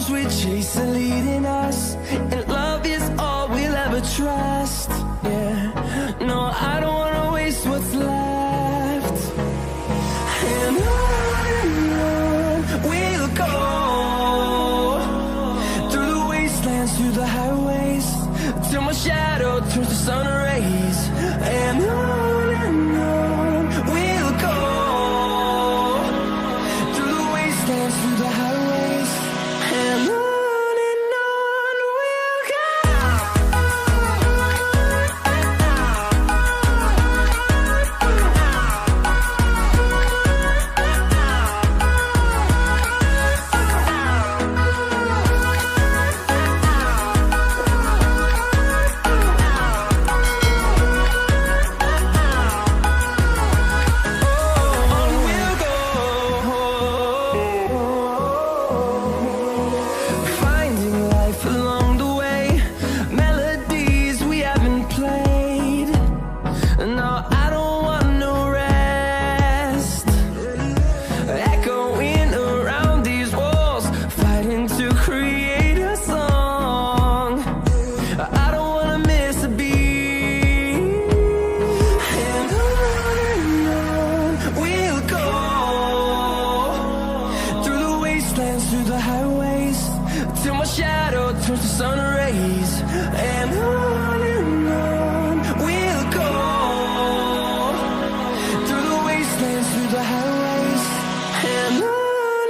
storms we chase are leading us, and love is all we'll ever trust. Yeah, no, I don't wanna waste what's left. And on we'll go, through the wastelands, through the highways, till my shadow turns to sun rays. And on we'll go, through the wastelands, through the highways, and on we'll go. Through the highways, till my shadow turns to sun rays. And on we'll go, through the wastelands, through the highways, and on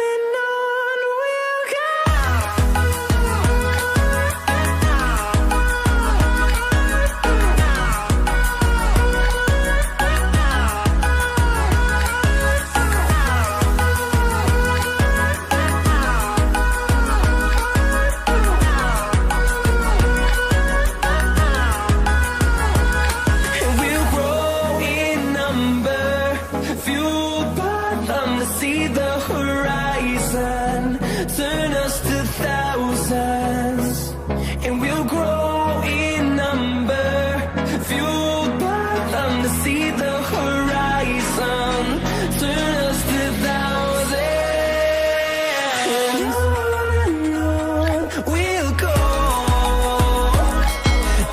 we'll go. See the horizon, turn us to thousands, and we'll grow in number, fueled by them to see the horizon, turn us to thousands, and on we'll go,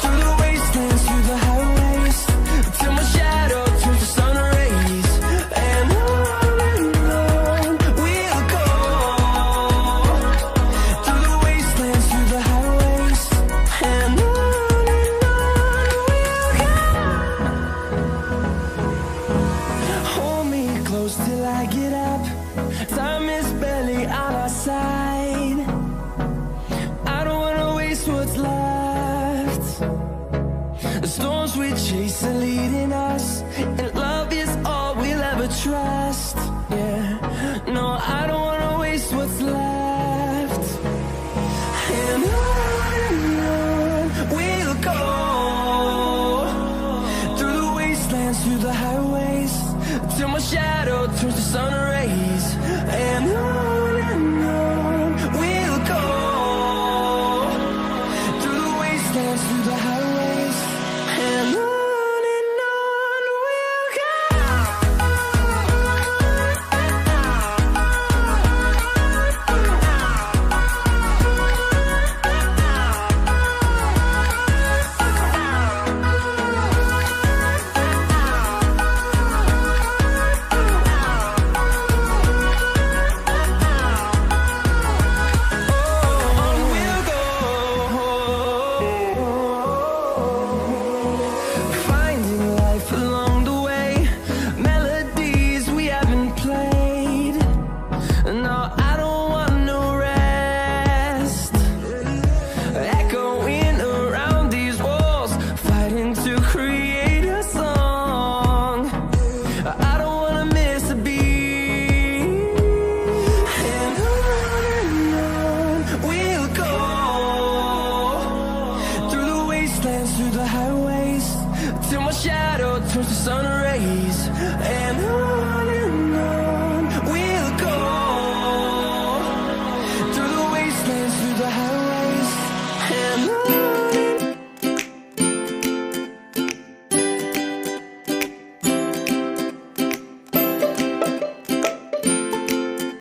through the wastelands, through the highways, till my shadow turns to sun rays. And till I get up, time is barely on our side. I don't wanna waste what's left. The storms we chase are leading